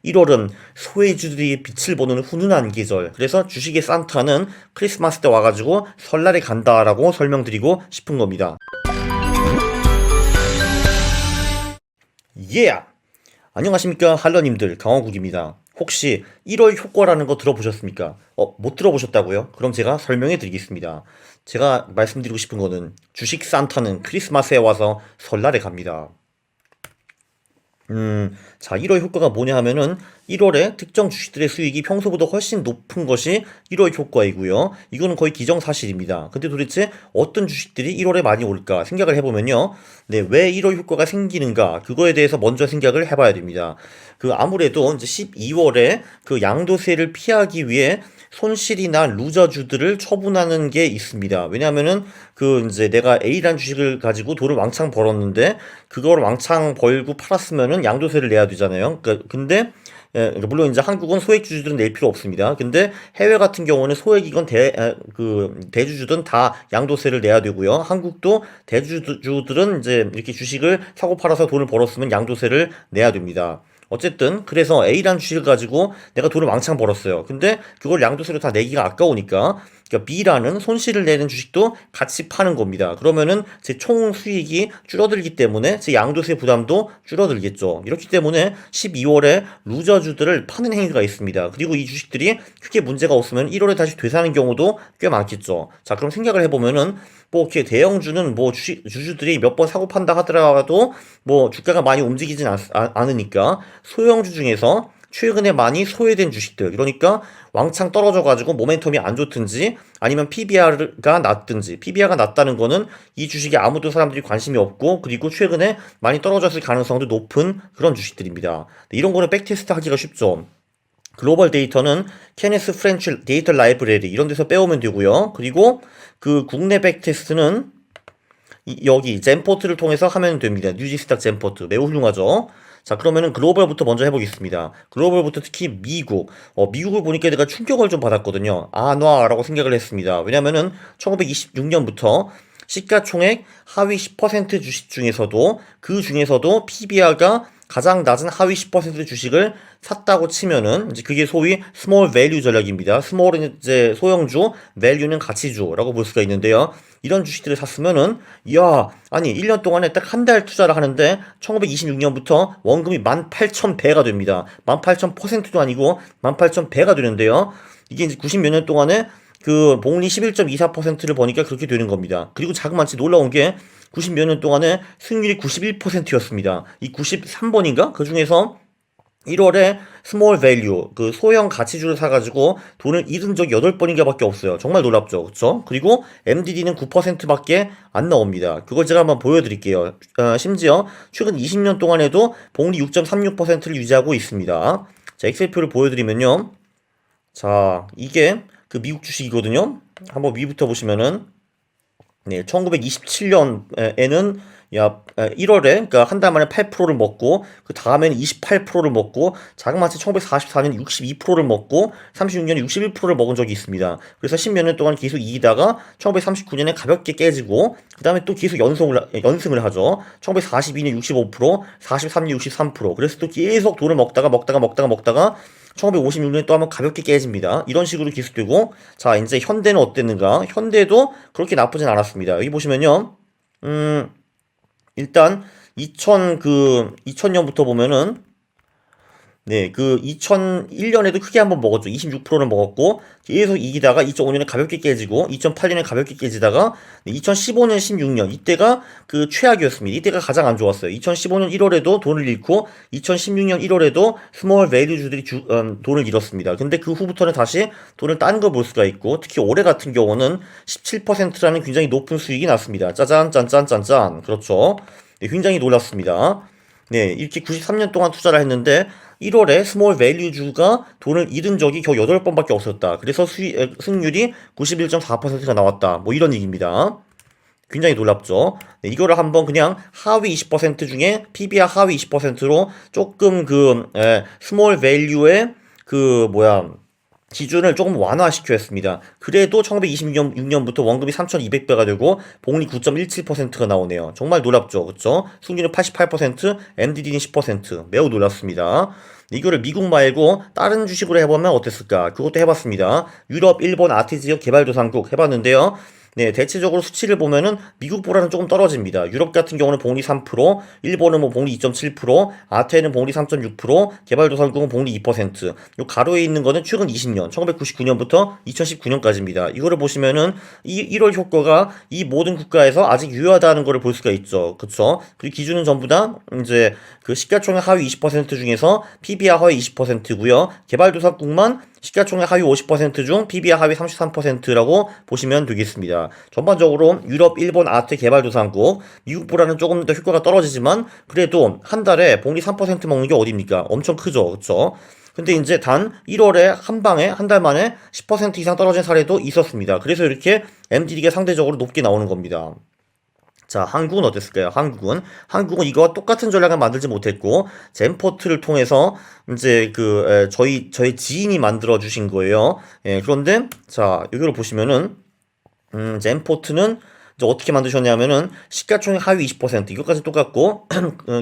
1월은 소외주들이 빛을 보는 훈훈한 계절. 그래서 주식의 산타는 크리스마스 때 와가지고 설날에 간다라고 설명드리고 싶은 겁니다. 예! 안녕하십니까 할러님들, 강원국입니다. 혹시 1월 효과라는 거 들어보셨습니까? 못 들어보셨다고요? 그럼 제가 설명해 드리겠습니다. 제가 말씀드리고 싶은 거는 주식 산타는 크리스마스에 와서 설날에 갑니다. 자, 1월 효과가 뭐냐 하면은 1월에 특정 주식들의 수익이 평소보다 훨씬 높은 것이 1월 효과이고요. 이거는 거의 기정사실입니다. 근데 도대체 어떤 주식들이 1월에 많이 올까 생각을 해보면요. 네, 왜 1월 효과가 생기는가? 그거에 대해서 먼저 생각을 해봐야 됩니다. 아무래도 이제 12월에 양도세를 피하기 위해 손실이나 루저주들을 처분하는 게 있습니다. 왜냐하면은 이제 내가 A라는 주식을 가지고 돈을 왕창 벌었는데 그걸 왕창 벌고 팔았으면은 양도세를 내야 되잖아요. 근데 물론 이제 한국은 소액주주들은 낼 필요 없습니다. 근데 해외 같은 경우는 소액이건 대주주든 다 양도세를 내야 되고요. 한국도 대주주들은 이제 이렇게 주식을 사고 팔아서 돈을 벌었으면 양도세를 내야 됩니다. 어쨌든 그래서 A라는 주식을 가지고 내가 돈을 왕창 벌었어요. 근데 그걸 양도세로 다 내기가 아까우니까 그러니까 B라는 손실을 내는 주식도 같이 파는 겁니다. 그러면은 제 총 수익이 줄어들기 때문에 제 양도세 부담도 줄어들겠죠. 이렇기 때문에 12월에 루저주들을 파는 행위가 있습니다. 그리고 이 주식들이 크게 문제가 없으면 1월에 다시 되사는 경우도 꽤 많겠죠. 자, 그럼 생각을 해보면은 뭐 이렇게 대형주는 뭐 주주들이 몇 번 사고 판다 하더라도 뭐 주가가 많이 움직이진 않으니까 소형주 중에서 최근에 많이 소외된 주식들, 그러니까 왕창 떨어져가지고 모멘텀이 안 좋든지 아니면 PBR가 낮든지, PBR가 낮다는 거는 이 주식에 아무도 사람들이 관심이 없고 그리고 최근에 많이 떨어졌을 가능성도 높은 그런 주식들입니다. 이런 거는 백테스트 하기가 쉽죠. 글로벌 데이터는 케네스 프렌치 데이터 라이브러리 이런 데서 빼오면 되고요. 그리고 국내 백테스트는 여기 젠포트를 통해서 하면 됩니다. 뉴지스닥 젠포트 매우 훌륭하죠. 자, 그러면은 글로벌부터 먼저 해보겠습니다. 글로벌부터 특히 미국. 미국을 보니까 내가 충격을 좀 받았거든요. 놔라고 생각을 했습니다. 왜냐면은 1926년부터 시가총액 하위 10% 주식 중에서도 그 중에서도 PBR가 가장 낮은 하위 10% 주식을 샀다고 치면은 이제 그게 소위 스몰 밸류 전략입니다. 스몰은 이제 소형주, 밸류는 가치주라고 볼 수가 있는데요. 이런 주식들을 샀으면은 아니 1년 동안에 딱 한 달 투자를 하는데 1926년부터 원금이 18,000배가 됩니다. 18,000%도 아니고 18,000배가 되는데요. 이게 이제 90몇 년 동안에 복리 11.24%를 보니까 그렇게 되는 겁니다. 그리고 자그마치 놀라운 게 90몇 년 동안에 승률이 91%였습니다. 이 93번인가? 그 중에서 1월에 스몰 밸류, 소형 가치주를 사가지고 돈을 잃은 적이 8번인가 밖에 없어요. 정말 놀랍죠. 그쵸? 그리고 MDD는 9% 밖에 안 나옵니다. 그걸 제가 한번 보여드릴게요. 심지어 최근 20년 동안에도 복리 6.36%를 유지하고 있습니다. 자, 엑셀표를 보여드리면요. 자, 이게 미국 주식이거든요. 한번 위부터 보시면은, 네, 1927년에는 1월에 그러니까 한 달 만에 8%를 먹고 그 다음에는 28%를 먹고 자그마치 1944년 62%를 먹고 36년에 61%를 먹은 적이 있습니다. 그래서 10몇 년 동안 계속 이기다가 1939년에 가볍게 깨지고 그 다음에 또 계속 연승을 하죠. 1942년 65%, 43년 63%. 그래서 또 계속 돈을 먹다가 1956년에 또 한번 가볍게 깨집니다. 이런 식으로 계속되고, 자, 이제 현대는 어땠는가? 현대도 그렇게 나쁘진 않았습니다. 여기 보시면요. 일단 2000년부터 보면은 네, 2001년에도 크게 한번 먹었죠. 26%를 먹었고, 계속 이기다가 2005년에 가볍게 깨지고, 2008년에 가볍게 깨지다가, 2015년, 16년, 이때가 최악이었습니다. 이때가 가장 안 좋았어요. 2015년 1월에도 돈을 잃고, 2016년 1월에도 스몰 밸류주들이 돈을 잃었습니다. 근데 그 후부터는 다시 돈을 딴 걸 볼 수가 있고, 특히 올해 같은 경우는 17%라는 굉장히 높은 수익이 났습니다. 짜잔, 짠짠, 짠짠. 그렇죠. 네, 굉장히 놀랐습니다. 네, 이렇게 93년 동안 투자를 했는데 1월에 스몰 밸류주가 돈을 잃은 적이 겨우 8번밖에 없었다. 그래서 승률이 91.4%가 나왔다. 뭐 이런 얘기입니다. 굉장히 놀랍죠. 네, 이거를 한번 그냥 하위 20% 중에 PBR 하위 20%로 조금 스몰 밸류의 기준을 조금 완화시켜 했습니다. 그래도 1926년부터 원금이 3,200배가 되고 복리 9.17%가 나오네요. 정말 놀랍죠. 그쵸? 승률은 88%, MDD는 10%. 매우 놀랍습니다. 이거를 미국 말고 다른 주식으로 해보면 어땠을까? 그것도 해봤습니다. 유럽, 일본, 아태 지역 개발도상국 해봤는데요. 네, 대체적으로 수치를 보면은 미국보다는 조금 떨어집니다. 유럽 같은 경우는 복리 3%, 일본은 뭐 복리 2.7%, 아태는 복리 3.6%, 개발도상국은 복리 2%. 요 가로에 있는 거는 최근 20년, 1999년부터 2019년까지입니다. 이거를 보시면은 이 1월 효과가 이 모든 국가에서 아직 유효하다는 거를 볼 수가 있죠. 그쵸? 그리고 기준은 전부 다 이제 그 시가총액 하위 20% 중에서 PBR 하위 20%고요. 개발도상국만 시가총액 하위 50% 중 PBR 하위 33%라고 보시면 되겠습니다. 전반적으로 유럽, 일본, 아태 개발도상국, 미국보다는 조금 더 효과가 떨어지지만 그래도 한 달에 복리 3% 먹는 게 어딥니까? 엄청 크죠, 그렇죠? 근데 이제 단 1월에 한 방에 한 달 만에 10% 이상 떨어진 사례도 있었습니다. 그래서 이렇게 MDD가 상대적으로 높게 나오는 겁니다. 자, 한국은 어땠을까요? 한국은 이거와 똑같은 전략을 만들지 못했고, 젠포트를 통해서, 이제 저희 지인이 만들어 주신 거예요. 예, 그런데, 자, 여기를 보시면은, 젠포트는 이제 어떻게 만드셨냐면은 시가총액 하위 20% 이것까지 똑같고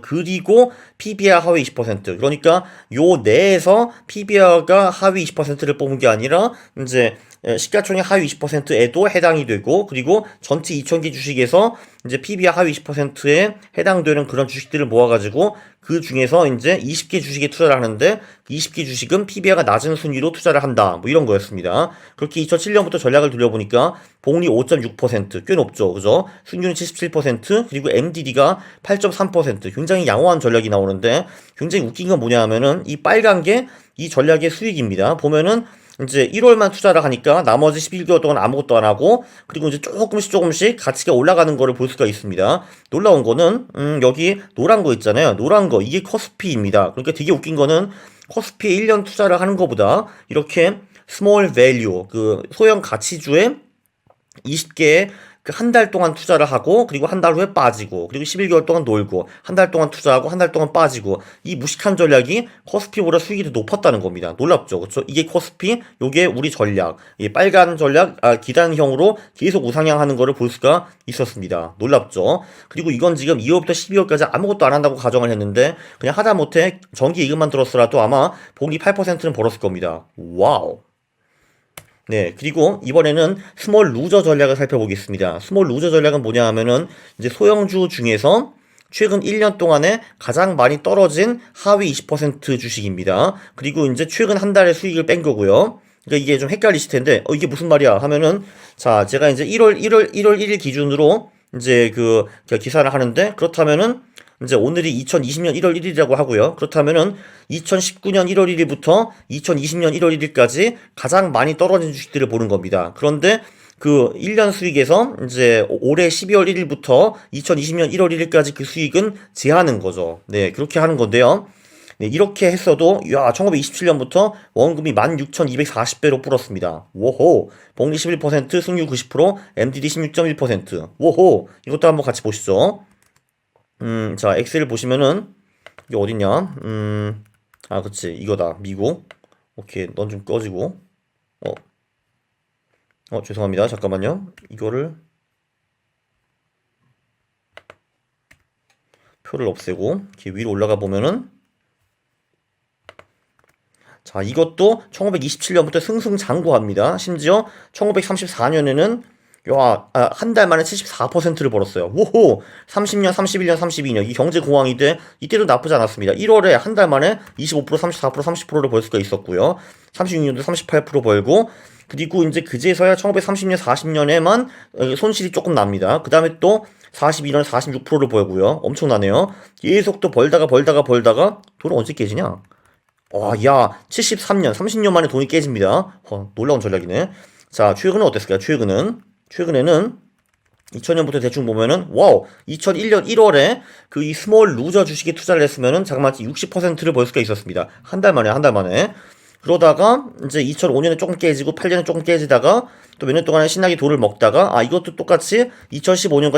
그리고 PBR 하위 20% 그러니까 요 내에서 PBR가 하위 20%를 뽑은 게 아니라 이제 시가총액 하위 20%에도 해당이 되고 그리고 전체 2,000개 주식에서 이제 PBR 하위 20%에 해당되는 그런 주식들을 모아가지고 그 중에서 이제 20개 주식에 투자를 하는데 20개 주식은 PBR가 낮은 순위로 투자를 한다. 뭐 이런 거였습니다. 그렇게 2007년부터 전략을 돌려보니까 복리 5.6% 꽤 높죠. 그죠? 순위는 77% 그리고 MDD가 8.3% 굉장히 양호한 전략이 나오는데 굉장히 웃긴 건 뭐냐 하면은 이 빨간 게 이 전략의 수익입니다. 보면은 이제 1월만 투자를 하니까 나머지 11개월 동안 아무것도 안 하고 그리고 이제 조금씩 가치가 올라가는 거를 볼 수가 있습니다. 놀라운 거는 여기 노란 거 있잖아요. 노란 거 이게 코스피입니다. 그러니까 되게 웃긴 거는 코스피에 1년 투자를 하는 것보다 이렇게 스몰 밸류 그 소형 가치주에 20개의 그 한 달 동안 투자를 하고 그리고 한 달 후에 빠지고 그리고 11개월 동안 놀고 한 달 동안 투자하고 한 달 동안 빠지고 이 무식한 전략이 코스피보다 수익이 더 높았다는 겁니다. 놀랍죠, 그렇죠? 이게 코스피, 요게 우리 전략, 이 빨간 전략, 기단형으로 계속 우상향하는 거를 볼 수가 있었습니다. 놀랍죠? 그리고 이건 지금 2월부터 12월까지 아무것도 안 한다고 가정을 했는데 그냥 하다못해 정기 이익만 들었더라도 아마 복리 8%는 벌었을 겁니다. 와우. 네, 그리고 이번에는 스몰 루저 전략을 살펴보겠습니다. 스몰 루저 전략은 뭐냐 하면은 이제 소형주 중에서 최근 1년 동안에 가장 많이 떨어진 하위 20% 주식입니다. 그리고 이제 최근 한 달의 수익을 뺀 거고요. 그러니까 이게 좀 헷갈리실 텐데, 이게 무슨 말이야 하면은, 자, 제가 이제 1월 1일 기준으로 이제 그 기사를 하는데, 그렇다면은 이제 오늘이 2020년 1월 1일이라고 하고요. 그렇다면은 2019년 1월 1일부터 2020년 1월 1일까지 가장 많이 떨어진 주식들을 보는 겁니다. 그런데 그 1년 수익에서 이제 올해 12월 1일부터 2020년 1월 1일까지 그 수익은 제하는 거죠. 네, 그렇게 하는 건데요. 네, 이렇게 했어도, 1927년부터 원금이 16,240배로 불었습니다. 오호! 복리 11%, 승률 90%, MDD 16.1%. 오호! 이것도 한번 같이 보시죠. 자, 엑셀 보시면은, 이게 어딨냐? 그치. 이거다. 미국. 오케이. 넌 좀 꺼지고. 죄송합니다. 잠깐만요. 이거를, 표를 없애고, 이렇게 위로 올라가 보면은, 자, 이것도 1927년부터 승승장구합니다. 심지어 1934년에는 한 달 만에 74%를 벌었어요. 오호! 30년, 31년, 32년. 이 경제 공황이 때, 이때도 나쁘지 않았습니다. 1월에 한 달 만에 25%, 34%, 30%를 벌 수가 있었고요. 36년도 38% 벌고, 그리고 이제 그제서야 1930년, 40년에만 손실이 조금 납니다. 그 다음에 또 42년 46%를 벌고요. 엄청나네요. 계속 또 벌다가 돈은 언제 깨지냐? 73년, 30년 만에 돈이 깨집니다. 놀라운 전략이네. 자, 최근은 어땠을까요? 최근에는 2000년부터 대충 보면은 2001년 1월에 그 이 스몰 루저 주식에 투자를 했으면은 잠깐만 60%를 벌 수가 있었습니다. 한 달 만에. 그러다가 이제 2005년에 조금 깨지고 8년에 조금 깨지다가 또 몇 년 동안 신나게 돈을 먹다가 이것도 똑같이 2015년과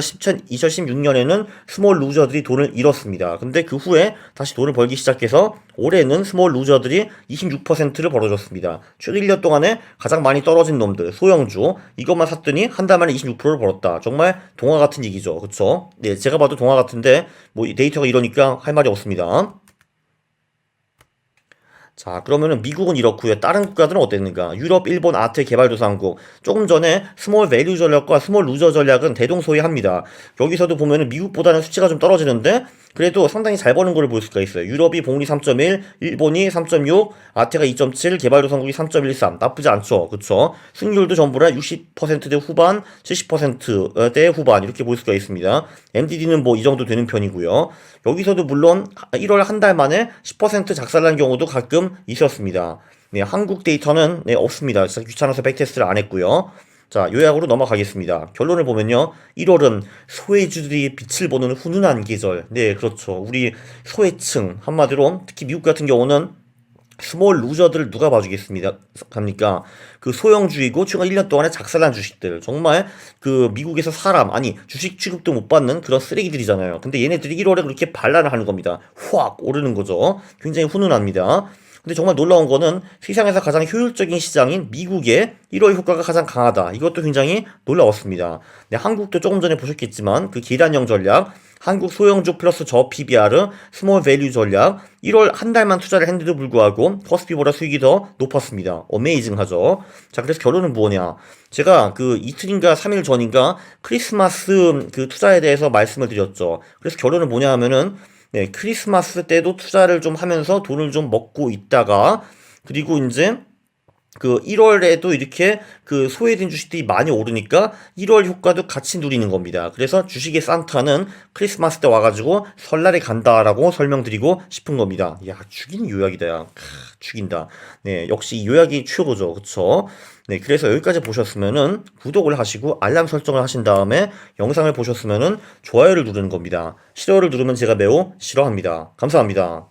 2016년에는 스몰 루저들이 돈을 잃었습니다. 근데 그 후에 다시 돈을 벌기 시작해서 올해는 스몰 루저들이 26%를 벌어줬습니다. 최근 1년 동안에 가장 많이 떨어진 놈들 소형주 이것만 샀더니 한 달 만에 26%를 벌었다. 정말 동화 같은 얘기죠. 그쵸? 네, 제가 봐도 동화 같은데 뭐 데이터가 이러니까 할 말이 없습니다. 자, 그러면은 미국은 이렇고요. 다른 국가들은 어땠는가? 유럽, 일본, 아태 개발도상국. 조금 전에 스몰 밸류 전략과 스몰 루저 전략은 대동소이합니다. 여기서도 보면은 미국보다는 수치가 좀 떨어지는데 그래도 상당히 잘 버는 걸 볼 수가 있어요. 유럽이 복리 3.1, 일본이 3.6, 아태가 2.7, 개발도상국이 3.13. 나쁘지 않죠. 그쵸? 승률도 전부 다 60%대 후반, 70%대 후반 이렇게 볼 수가 있습니다. MDD는 뭐 이 정도 되는 편이고요. 여기서도 물론 1월 한 달 만에 10% 작살난 경우도 가끔 있었습니다. 네, 한국 데이터는 네, 없습니다. 진짜 귀찮아서 백테스트를 안 했고요. 자, 요약으로 넘어가겠습니다. 결론을 보면요. 1월은 소외주들이 빛을 보는 훈훈한 계절. 네, 그렇죠. 우리 소외층, 한마디로 특히 미국 같은 경우는 스몰 루저들을 누가 봐주겠습니다. 합니까? 그 소형주이고 최근 1년 동안에 작살난 주식들. 정말 그 미국에서 아니 주식 취급도 못 받는 그런 쓰레기들이잖아요. 근데 얘네들이 1월에 그렇게 반란을 하는 겁니다. 확 오르는 거죠. 굉장히 훈훈합니다. 근데 정말 놀라운 거는 세상에서 가장 효율적인 시장인 미국의 1월 효과가 가장 강하다. 이것도 굉장히 놀라웠습니다. 네, 한국도 조금 전에 보셨겠지만 그 계단형 전략, 한국 소형주 플러스 저 PBR, 스몰 밸류 전략 1월 한 달만 투자를 했는데도 불구하고 코스피보다 수익이 더 높았습니다. 어메이징하죠. 자, 그래서 결론은 뭐냐? 제가 그 이틀인가 3일 전인가 크리스마스 그 투자에 대해서 말씀을 드렸죠. 그래서 결론은 뭐냐 하면은 네, 크리스마스 때도 투자를 좀 하면서 돈을 좀 먹고 있다가 그리고 이제 그 1월에도 이렇게 그 소외된 주식들이 많이 오르니까 1월 효과도 같이 누리는 겁니다. 그래서 주식의 산타는 크리스마스 때 와가지고 설날에 간다라고 설명드리고 싶은 겁니다. 야, 죽이는 요약이다, 야. 죽인다. 네, 역시 이 요약이 최고죠. 그쵸? 네, 그래서 여기까지 보셨으면은 구독을 하시고 알람 설정을 하신 다음에 영상을 보셨으면은 좋아요를 누르는 겁니다. 싫어요를 누르면 제가 매우 싫어합니다. 감사합니다.